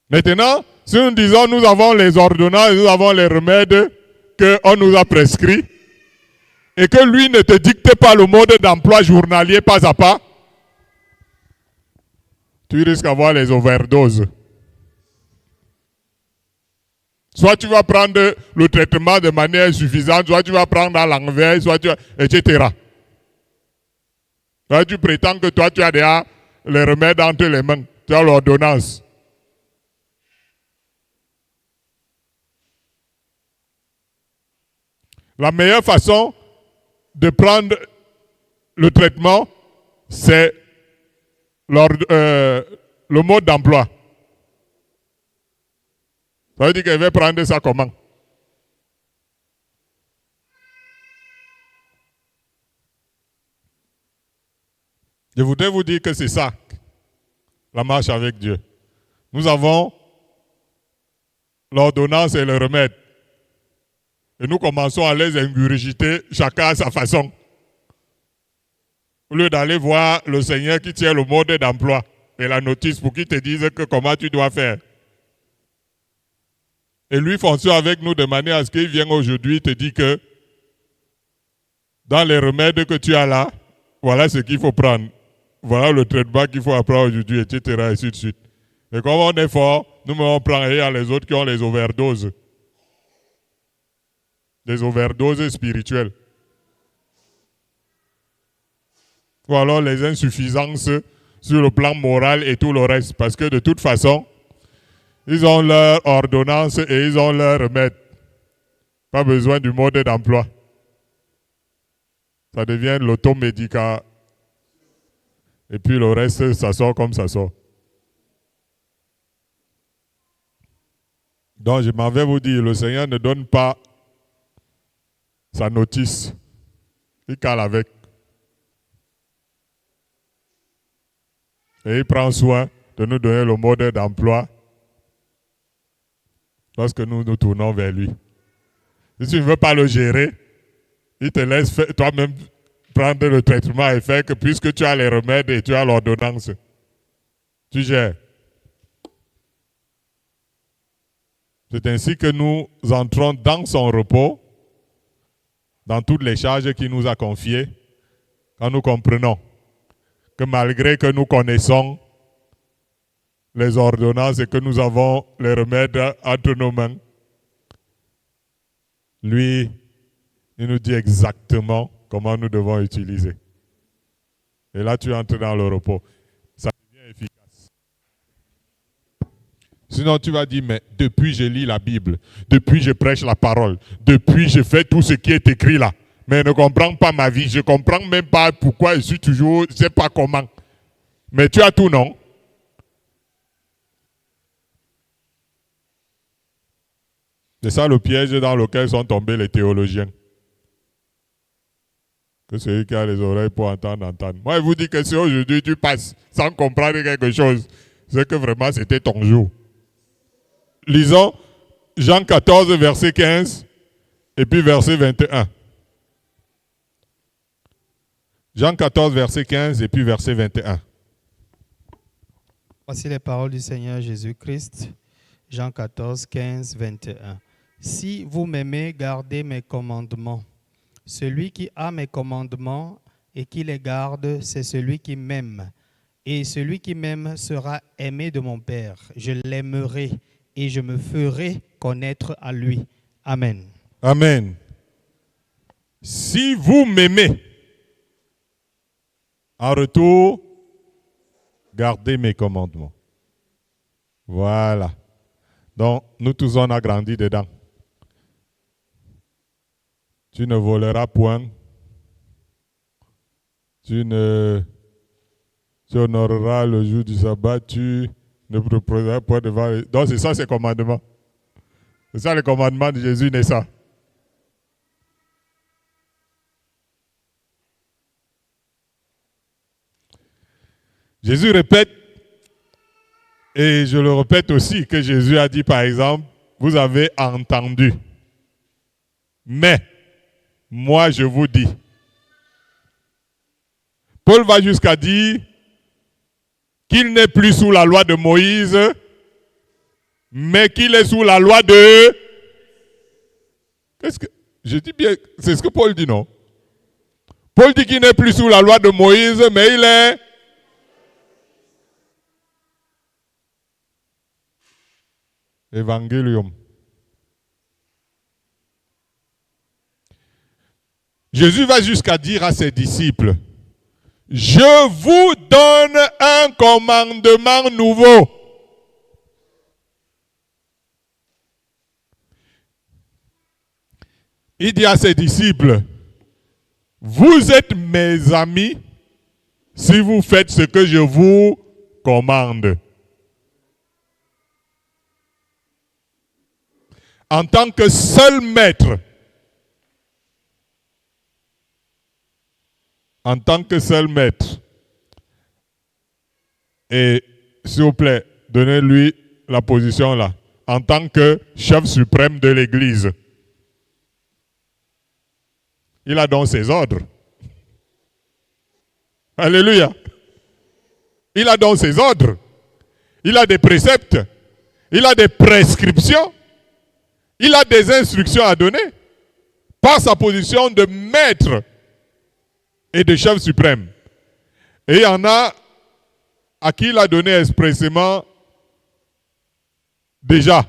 Speaker 1: Maintenant, si nous disons nous avons les ordonnances, nous avons les remèdes qu'on nous a prescrits, et que lui ne te dicte pas le mode d'emploi journalier pas à pas, tu risques d'avoir les overdoses. Soit tu vas prendre le traitement de manière insuffisante, soit tu vas prendre à l'envers, soit tu vas, etc. Soit tu prétends que toi tu as déjà les remèdes entre les mains, tu as l'ordonnance. La meilleure façon de prendre le traitement, c'est le mode d'emploi. Ça veut dire qu'elle va prendre ça comment? Je voudrais vous dire que c'est ça, la marche avec Dieu. Nous avons l'ordonnance et le remède. Et nous commençons à les ingurgiter, chacun à sa façon. Au lieu d'aller voir le Seigneur qui tient le mode d'emploi et la notice pour qu'il te dise que comment tu dois faire. Et lui fonctionne avec nous de manière à ce qu'il vienne aujourd'hui te dire que dans les remèdes que tu as là, voilà ce qu'il faut prendre. Voilà le traitement qu'il faut apprendre aujourd'hui, etc. Et ainsi de suite. Et comme on est fort, nous on prend et il y a les autres qui ont les overdoses. Des overdoses spirituelles. Ou alors les insuffisances sur le plan moral et tout le reste. Parce que de toute façon, ils ont leur ordonnance et ils ont leur remède. Pas besoin du mode d'emploi. Ça devient l'automédicat. Et puis le reste, ça sort comme ça sort. Donc je m'en vais vous dire, le Seigneur ne donne pas sa notice. Il cale avec. Et il prend soin de nous donner le mode d'emploi lorsque nous nous tournons vers lui. Si tu ne veux pas le gérer, il te laisse toi-même prendre le traitement et faire que puisque tu as les remèdes et tu as l'ordonnance, tu gères. C'est ainsi que nous entrons dans son repos, dans toutes les charges qu'il nous a confiées, quand nous comprenons que malgré que nous connaissons les ordonnances et que nous avons les remèdes entre nos mains, lui, il nous dit exactement comment nous devons utiliser. Et là, tu entres dans le repos. Ça devient efficace. Sinon, tu vas dire, mais depuis je lis la Bible, depuis je prêche la parole, depuis je fais tout ce qui est écrit là, mais je ne comprends pas ma vie, je ne comprends même pas pourquoi je suis toujours, je ne sais pas comment. Mais tu as tout, non? C'est ça le piège dans lequel sont tombés les théologiens. Que celui qui a les oreilles pour entendre, entendre. Moi, je vous dis que si aujourd'hui tu passes sans comprendre quelque chose, c'est que vraiment c'était ton jour. Lisons Jean 14, verset 15 et puis verset 21. Jean 14, verset 15 et puis verset 21.
Speaker 2: Voici les paroles du Seigneur Jésus-Christ. Jean 14, 15, 21. Si vous m'aimez, gardez mes commandements. Celui qui a mes commandements et qui les garde, c'est celui qui m'aime. Et celui qui m'aime sera aimé de mon Père. Je l'aimerai et je me ferai connaître à lui. Amen.
Speaker 1: Amen. Si vous m'aimez, en retour, gardez mes commandements. Voilà. Donc, nous tous, on a grandi dedans. Tu ne voleras point. Tu honoreras le jour du sabbat. Tu ne proposeras point devant les... Donc, c'est ça, ces commandements. C'est ça, les commandements de Jésus, n'est ça. Jésus répète, et je le répète aussi, que Jésus a dit, par exemple, vous avez entendu. Mais, moi je vous dis. Paul va jusqu'à dire qu'il n'est plus sous la loi de Moïse, mais qu'il est sous la loi de... Qu'est-ce que... Je dis bien, c'est ce que Paul dit, non? Paul dit qu'il n'est plus sous la loi de Moïse, mais il est... Évangélium. Jésus va jusqu'à dire à ses disciples, je vous donne un commandement nouveau. Il dit à ses disciples, vous êtes mes amis si vous faites ce que je vous commande. En tant que seul maître, en tant que seul maître, et s'il vous plaît, donnez-lui la position là, en tant que chef suprême de l'Église. Il a donc ses ordres. Alléluia. Il a donc ses ordres. Il a des préceptes. Il a des prescriptions. Il a des instructions à donner par sa position de maître et de chef suprême. Et il y en a à qui il a donné expressément déjà.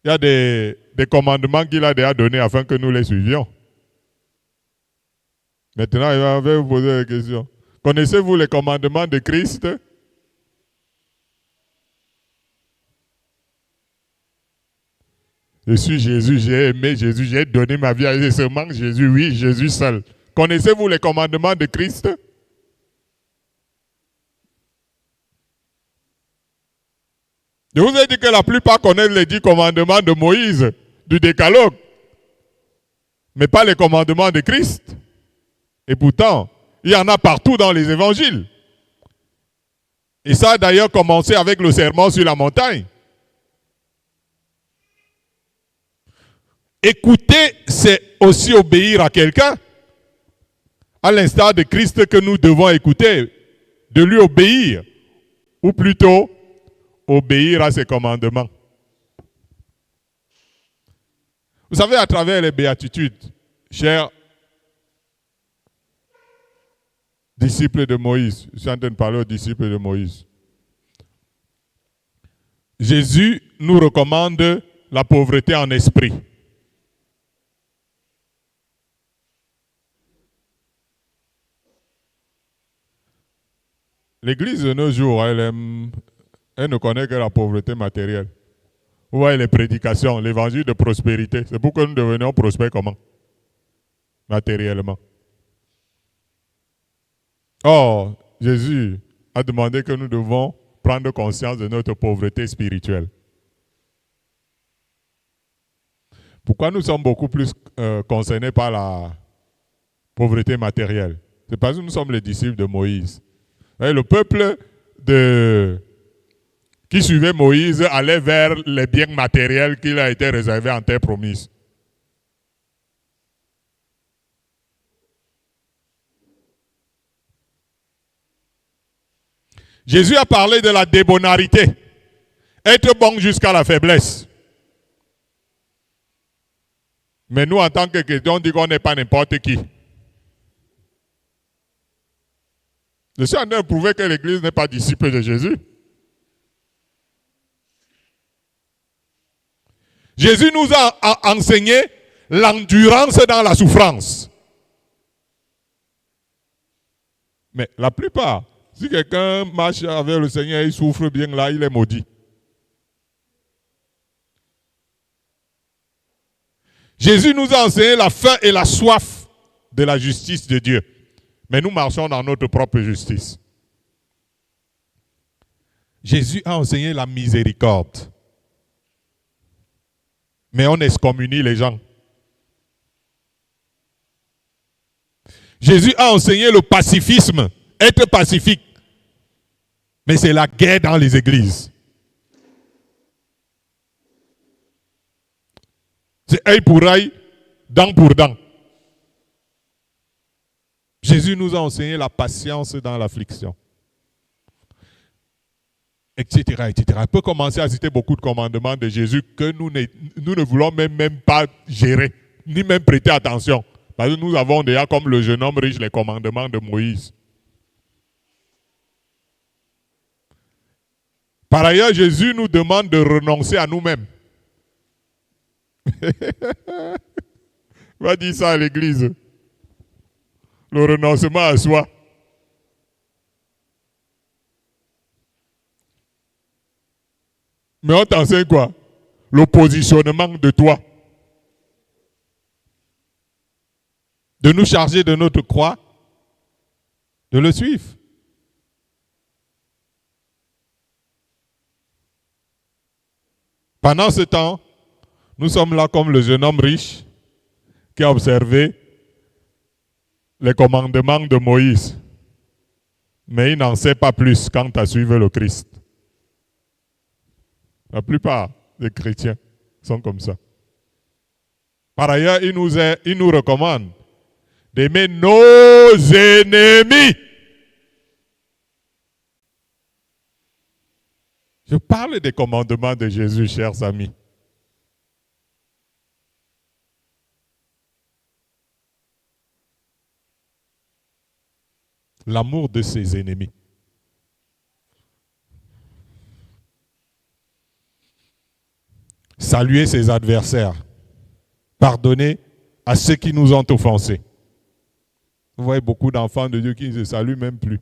Speaker 1: Il y a des commandements qu'il a déjà donnés afin que nous les suivions. Maintenant, il va vous poser la question. Connaissez-vous les commandements de Christ? Je suis Jésus, j'ai aimé Jésus, j'ai donné ma vie à Jésus. Seulement Jésus, oui, Jésus seul. Connaissez-vous les commandements de Christ? Je vous ai dit que la plupart connaissent les 10 commandements de Moïse, du Décalogue, mais pas les commandements de Christ. Et pourtant, il y en a partout dans les évangiles. Et ça a d'ailleurs commencé avec le sermon sur la montagne. Écouter, c'est aussi obéir à quelqu'un. À l'instar de Christ que nous devons écouter, de lui obéir, ou plutôt obéir à ses commandements. Vous savez, à travers les béatitudes, chers disciples de Moïse, je suis en train de parler aux disciples de Moïse, Jésus nous recommande la pauvreté en esprit. L'Église de nos jours, elle ne connaît que la pauvreté matérielle. Vous voyez les prédications, l'évangile de prospérité. C'est pour que nous devenions prospères comment? Matériellement. Or, Jésus a demandé que nous devons prendre conscience de notre pauvreté spirituelle. Pourquoi nous sommes beaucoup plus concernés par la pauvreté matérielle? C'est parce que nous sommes les disciples de Moïse. Et le peuple qui suivait Moïse allait vers les biens matériels qui a été réservés en terre promise. Jésus a parlé de la débonarité. Être bon jusqu'à la faiblesse. Mais nous, en tant que chrétiens, on dit qu'on n'est pas n'importe qui. Je suis en train de prouver que l'Église n'est pas disciple de Jésus. Jésus nous a enseigné l'endurance dans la souffrance. Mais la plupart, si quelqu'un marche avec le Seigneur et il souffre bien là, il est maudit. Jésus nous a enseigné la faim et la soif de la justice de Dieu. Mais nous marchons dans notre propre justice. Jésus a enseigné la miséricorde. Mais on excommunie les gens. Jésus a enseigné le pacifisme, être pacifique. Mais c'est la guerre dans les églises. C'est œil pour œil, dent pour dent. Jésus nous a enseigné la patience dans l'affliction. Etc., etc. On peut commencer à citer beaucoup de commandements de Jésus que nous ne voulons même pas gérer, ni même prêter attention. Parce que nous avons déjà, comme le jeune homme riche, les commandements de Moïse. Par ailleurs, Jésus nous demande de renoncer à nous-mêmes. On va dire ça à l'église. Le renoncement à soi. Mais on t'enseigne quoi? Le positionnement de toi. De nous charger de notre croix, de le suivre. Pendant ce temps, nous sommes là comme le jeune homme riche qui a observé les commandements de Moïse. Mais il n'en sait pas plus quant à suivre le Christ. La plupart des chrétiens sont comme ça. Par ailleurs, il nous recommande d'aimer nos ennemis. Je parle des commandements de Jésus, chers amis. L'amour de ses ennemis. Saluer ses adversaires. Pardonner à ceux qui nous ont offensés. Vous voyez beaucoup d'enfants de Dieu qui ne se saluent même plus.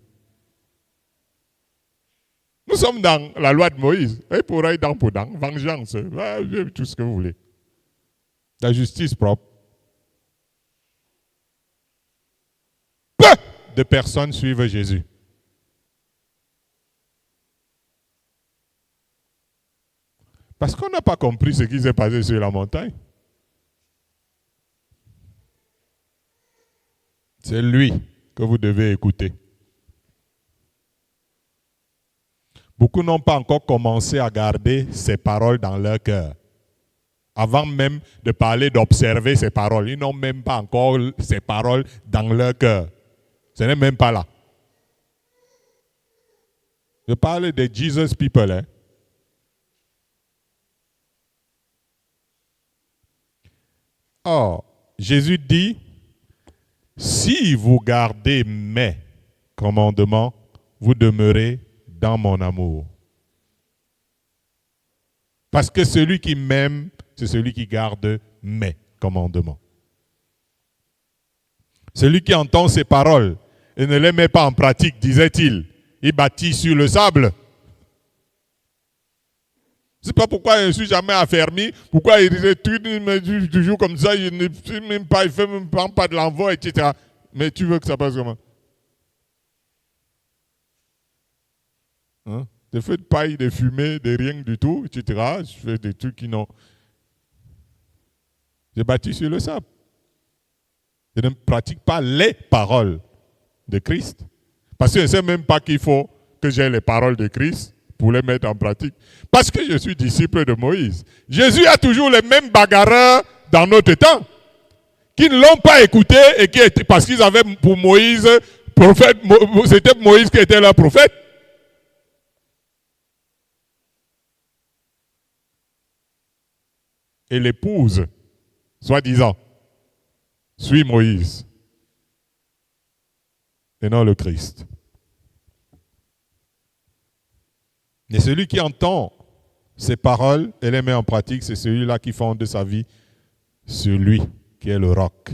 Speaker 1: Nous sommes dans la loi de Moïse. Et pour aller dans vengeance, tout ce que vous voulez. La justice propre. Peu de personnes suivent Jésus. Parce qu'on n'a pas compris ce qui s'est passé sur la montagne. C'est lui que vous devez écouter. Beaucoup n'ont pas encore commencé à garder ses paroles dans leur cœur. Avant même de parler d'observer ses paroles, ils n'ont même pas encore ses paroles dans leur cœur. Ce n'est même pas là. Je parle des Jesus people. Hein. Or, Jésus dit, si vous gardez mes commandements, vous demeurez dans mon amour. Parce que celui qui m'aime, c'est celui qui garde mes commandements. Celui qui entend ces paroles et ne les met pas en pratique, disait-il, il bâtit sur le sable. C'est pas pourquoi je ne suis jamais affermi, pourquoi il disait toujours comme ça, il ne fait même pas, il fait même pas de l'envoi, etc. Mais tu veux que ça passe comment? Hein? Des feux de paille, des fumées, des rien du tout, etc. Je fais des trucs qui n'ont... J'ai bâti sur le sable. Je ne pratique pas les paroles de Christ. Parce que je ne sais même pas qu'il faut que j'ai les paroles de Christ pour les mettre en pratique. Parce que je suis disciple de Moïse. Jésus a toujours les mêmes bagarreurs dans notre temps qui ne l'ont pas écouté et qui étaient, parce qu'ils avaient pour Moïse, prophète, c'était Moïse qui était leur prophète. Et l'épouse, soi-disant, suit Moïse et non le Christ. Et celui qui entend ces paroles et les met en pratique, c'est celui-là qui fonde sa vie sur lui, qui est le roc.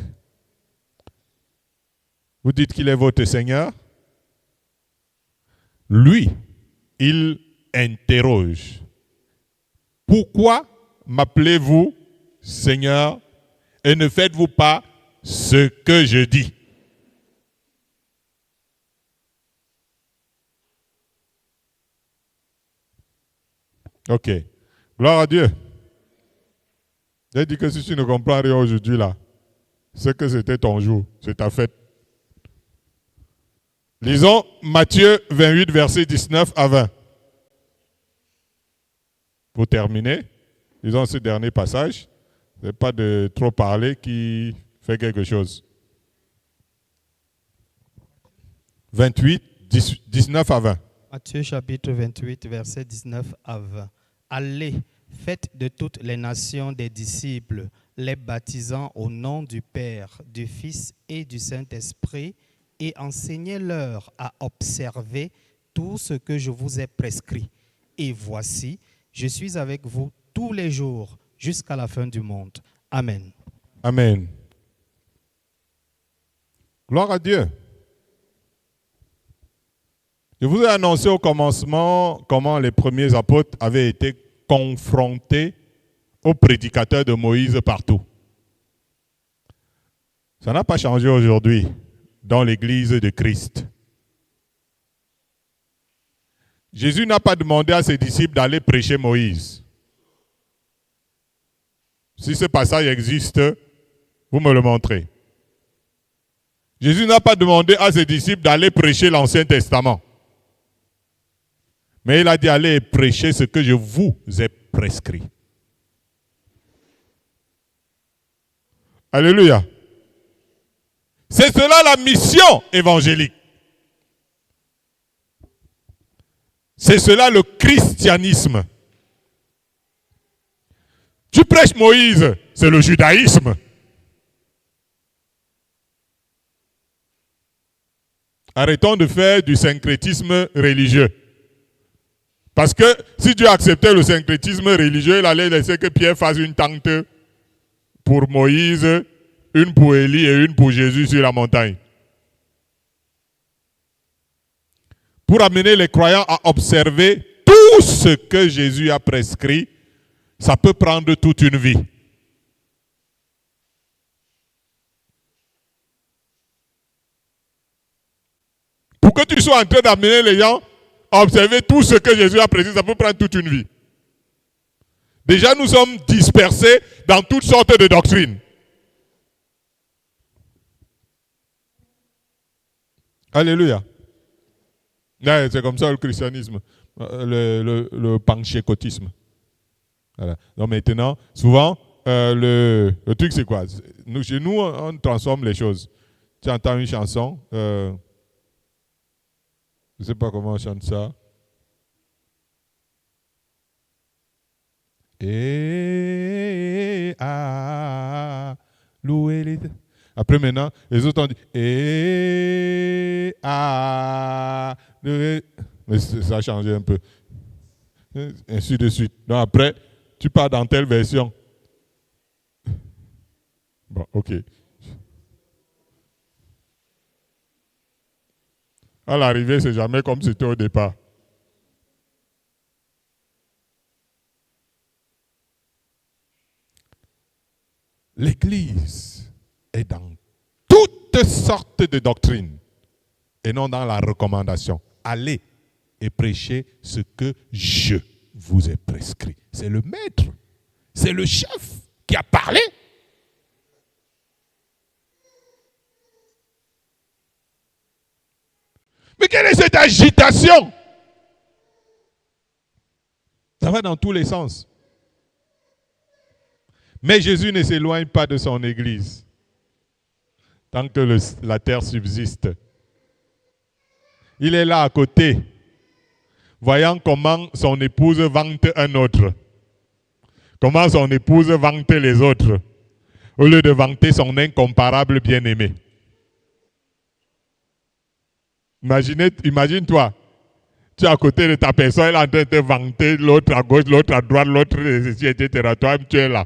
Speaker 1: Vous dites qu'il est votre Seigneur? Lui, il interroge. Pourquoi m'appelez-vous Seigneur et ne faites-vous pas ce que je dis? Ok. Gloire à Dieu. J'ai dit que si tu ne comprends rien aujourd'hui là, c'est que c'était ton jour, c'est ta fête. Lisons Matthieu 28, versets 19 à 20. Pour terminer, lisons ce dernier passage. Ce n'est pas de trop parler qui fait quelque chose. 28, 19 à 20.
Speaker 2: Matthieu chapitre 28, versets 19 à 20. Allez, faites de toutes les nations des disciples, les baptisant au nom du Père, du Fils et du Saint-Esprit, et enseignez-leur à observer tout ce que je vous ai prescrit. Et voici, je suis avec vous tous les jours jusqu'à la fin du monde. Amen.
Speaker 1: Amen. Gloire à Dieu. Je vous ai annoncé au commencement comment les premiers apôtres avaient été confrontés aux prédicateurs de Moïse partout. Ça n'a pas changé aujourd'hui dans l'Église de Christ. Jésus n'a pas demandé à ses disciples d'aller prêcher Moïse. Si ce passage existe, vous me le montrez. Jésus n'a pas demandé à ses disciples d'aller prêcher l'Ancien Testament. Mais il a dit, allez prêcher ce que je vous ai prescrit. Alléluia. C'est cela la mission évangélique. C'est cela le christianisme. Tu prêches Moïse, c'est le judaïsme. Arrêtons de faire du syncrétisme religieux. Parce que si Dieu acceptait le syncrétisme religieux, il allait laisser que Pierre fasse une tente pour Moïse, une pour Élie et une pour Jésus sur la montagne. Pour amener les croyants à observer tout ce que Jésus a prescrit, ça peut prendre toute une vie. Pour que tu sois en train d'amener les gens à observer tout ce que Jésus a prescrit, ça peut prendre toute une vie. Déjà, nous sommes dispersés dans toutes sortes de doctrines. Alléluia. Ouais, c'est comme ça le christianisme, le panchécotisme. Voilà. Donc maintenant, souvent, le truc c'est quoi? Chez nous, on transforme les choses. Tu entends une chanson, je ne sais pas comment on chante ça. Et louer les... Après maintenant, les autres ont dit mais ça a changé un peu. Ainsi de suite. Donc après, tu pars dans telle version. Bon, ok. À l'arrivée, c'est jamais comme c'était au départ. L'Église est dans toutes sortes de doctrines et non dans la recommandation. Allez et prêchez ce que je vous ai prescrit. C'est le maître, c'est le chef qui a parlé. Mais quelle est cette agitation? Ça va dans tous les sens. Mais Jésus ne s'éloigne pas de son Église tant que la terre subsiste. Il est là à côté, voyant comment son épouse vante un autre. Comment son épouse vante les autres, au lieu de vanter son incomparable bien-aimé. Imagine-toi, tu es à côté de ta personne, elle est en train de te vanter, l'autre à gauche, l'autre à droite, l'autre, etc. Toi, tu es là.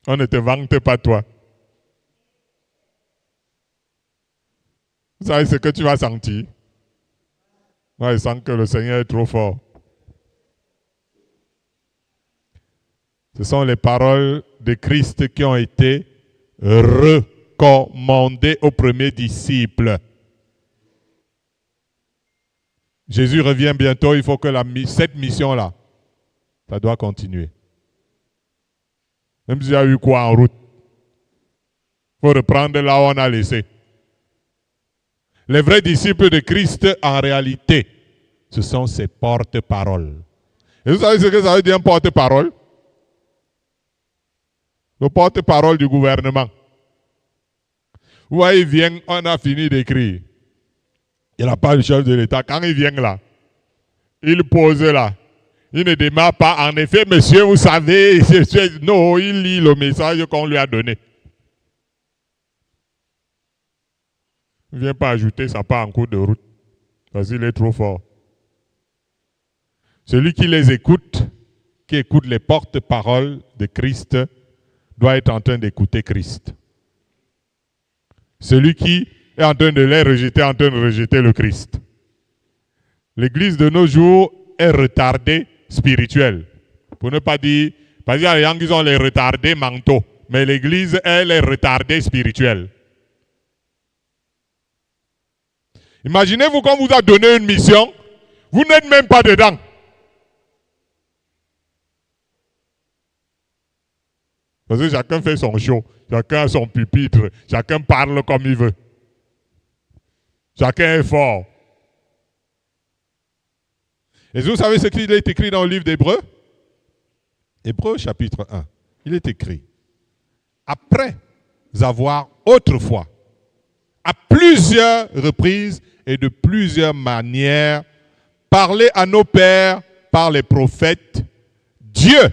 Speaker 1: On ne te vante pas, toi. Vous savez ce que tu vas sentir? Moi, je sens que le Seigneur est trop fort. Ce sont les paroles de Christ qui ont été recommandées aux premiers disciples. Jésus revient bientôt, il faut que cette mission-là, ça doit continuer. Même s'il y a eu quoi en route, il faut reprendre là où on a laissé. Les vrais disciples de Christ, en réalité, ce sont ses porte-paroles. Et vous savez ce que ça veut dire un porte-parole? Le porte-parole du gouvernement. Vous voyez, il vient, on a fini d'écrire. Il n'a pas le chef de l'État. Quand il vient là, il pose là. Il ne démarre pas. En effet, monsieur, vous savez, non, il lit le message qu'on lui a donné. Il ne vient pas ajouter ça part en cours de route. Parce qu'il est trop fort. Celui qui les écoute, qui écoute les porte-paroles de Christ, doit être en train d'écouter Christ. Celui qui est en train de les rejeter, en train de rejeter le Christ. L'Église de nos jours est retardée spirituelle. Pour ne pas dire, parce qu'il y a des gens qui sont les retardés mentaux, mais l'Église, elle, est retardée spirituelle. Imaginez-vous qu'on vous a donné une mission, vous n'êtes même pas dedans. Parce que chacun fait son show, chacun a son pupitre, chacun parle comme il veut. Chacun est fort. Et vous savez ce qu'il est écrit dans le livre d'Hébreux? Hébreux chapitre 1, il est écrit, après avoir autrefois, à plusieurs reprises et de plusieurs manières, parlé à nos pères par les prophètes, Dieu,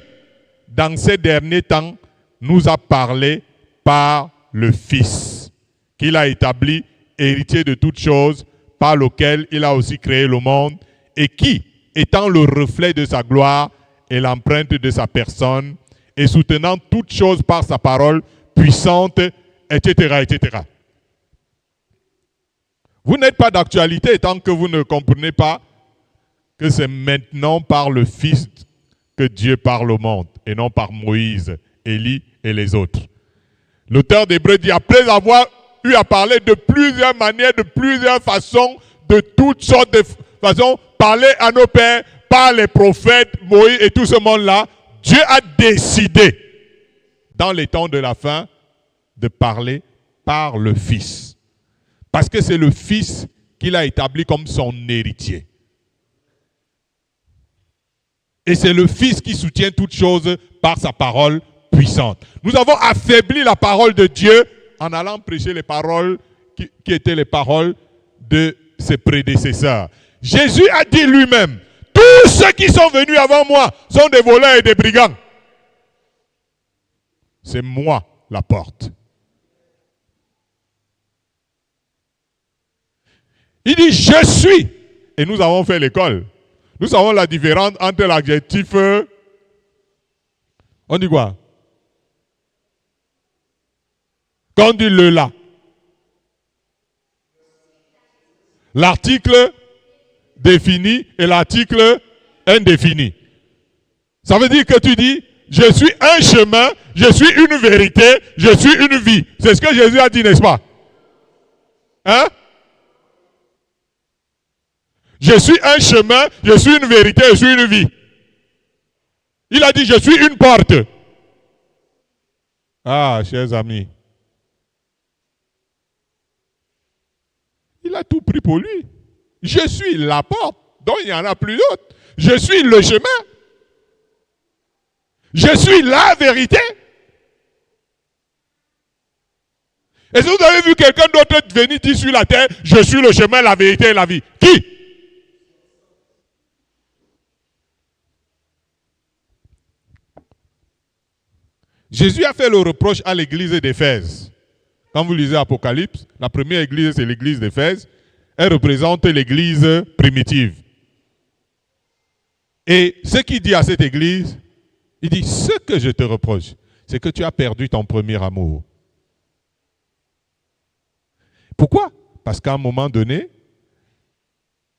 Speaker 1: dans ces derniers temps, nous a parlé par le Fils, qu'il a établi héritier de toutes choses, par lequel il a aussi créé le monde, et qui, étant le reflet de sa gloire et l'empreinte de sa personne, et soutenant toutes choses par sa parole puissante, etc., etc. Vous n'êtes pas d'actualité tant que vous ne comprenez pas que c'est maintenant par le Fils que Dieu parle au monde, et non par Moïse, Élie et les autres. L'auteur d'Hébreux dit, après avoir eu à parler de plusieurs manières, de plusieurs façons, de toutes sortes de façons, parler à nos pères, par les prophètes, Moïse et tout ce monde-là, Dieu a décidé, dans les temps de la fin, de parler par le Fils. Parce que c'est le Fils qu'il a établi comme son héritier. Et c'est le Fils qui soutient toutes choses par sa parole puissante. Nous avons affaibli la parole de Dieu en allant prêcher les paroles qui étaient les paroles de ses prédécesseurs. Jésus a dit lui-même, tous ceux qui sont venus avant moi sont des voleurs et des brigands. C'est moi la porte. Il dit, je suis. Et nous avons fait l'école. Nous savons la différence entre l'adjectif, on dit quoi? Quand on dit le là. L'article défini et l'article indéfini. Ça veut dire que tu dis, je suis un chemin, je suis une vérité, je suis une vie. C'est ce que Jésus a dit, n'est-ce pas? Hein? Je suis un chemin, je suis une vérité, je suis une vie. Il a dit, je suis une porte. Ah, chers amis. Il a tout pris pour lui. Je suis la porte, donc il n'y en a plus d'autre. Je suis le chemin. Je suis la vérité. Et si vous avez vu quelqu'un d'autre venir dire sur la terre, je suis le chemin, la vérité et la vie. Qui? Jésus a fait le reproche à l'église d'Éphèse. Quand vous lisez Apocalypse, la première église, c'est l'église d'Éphèse. Elle représente l'église primitive. Et ce qu'il dit à cette église, il dit, ce que je te reproche, c'est que tu as perdu ton premier amour. Pourquoi? Parce qu'à un moment donné,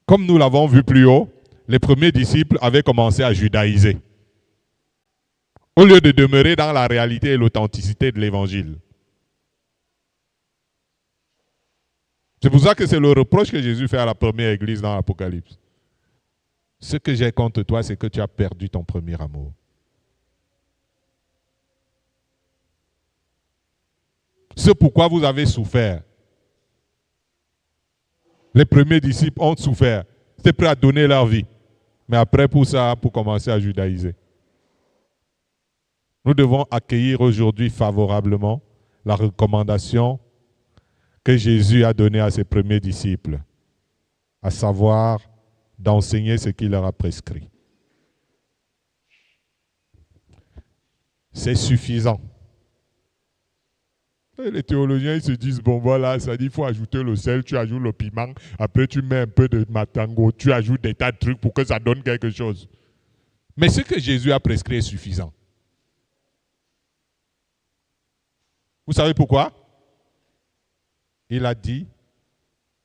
Speaker 1: comme nous l'avons vu plus haut, les premiers disciples avaient commencé à judaïser. Au lieu de demeurer dans la réalité et l'authenticité de l'évangile. C'est pour ça que c'est le reproche que Jésus fait à la première église dans l'Apocalypse. Ce que j'ai contre toi, c'est que tu as perdu ton premier amour. C'est pourquoi vous avez souffert. Les premiers disciples ont souffert. C'était prêt à donner leur vie. Mais après, pour commencer à judaïser. Nous devons accueillir aujourd'hui favorablement la recommandation que Jésus a donnée à ses premiers disciples, à savoir d'enseigner ce qu'il leur a prescrit. C'est suffisant. Et les théologiens ils se disent, bon voilà, ça dit qu'il faut ajouter le sel, tu ajoutes le piment, après tu mets un peu de matango, tu ajoutes des tas de trucs pour que ça donne quelque chose. Mais ce que Jésus a prescrit est suffisant. Vous savez pourquoi? Il a dit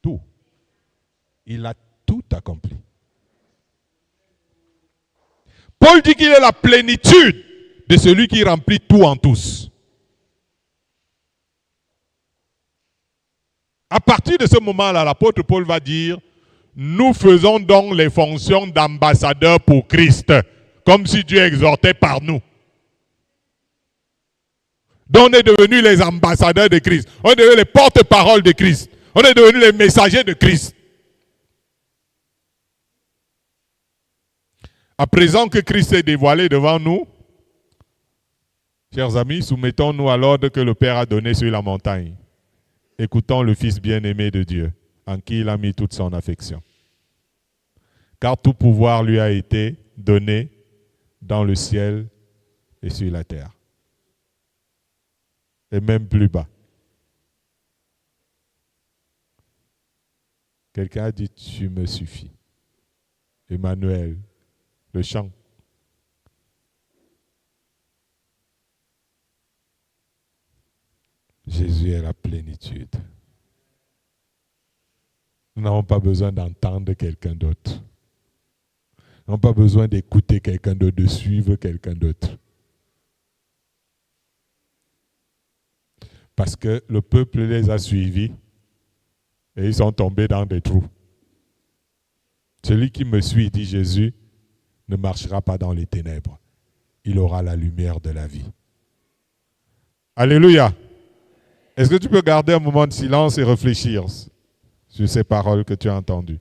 Speaker 1: tout. Il a tout accompli. Paul dit qu'il est la plénitude de celui qui remplit tout en tous. À partir de ce moment-là, l'apôtre Paul va dire, nous faisons donc les fonctions d'ambassadeurs pour Christ, comme si Dieu exhortait par nous. Donc on est devenus les ambassadeurs de Christ. On est devenus les porte-paroles de Christ. On est devenus les messagers de Christ. À présent que Christ est dévoilé devant nous, Chers amis, soumettons-nous à l'ordre que le Père a donné sur la montagne. Écoutons le Fils bien-aimé de Dieu, en qui il a mis toute son affection. Car tout pouvoir lui a été donné dans le ciel et sur la terre. Et même plus bas. Quelqu'un a dit, tu me suffis. Emmanuel, le chant. Jésus est la plénitude. Nous n'avons pas besoin d'entendre quelqu'un d'autre. Nous n'avons pas besoin d'écouter quelqu'un d'autre, de suivre quelqu'un d'autre. Parce que le peuple les a suivis et ils sont tombés dans des trous. Celui qui me suit, dit Jésus, ne marchera pas dans les ténèbres. Il aura la lumière de la vie. Alléluia. Est-ce que tu peux garder un moment de silence et réfléchir sur ces paroles que tu as entendues?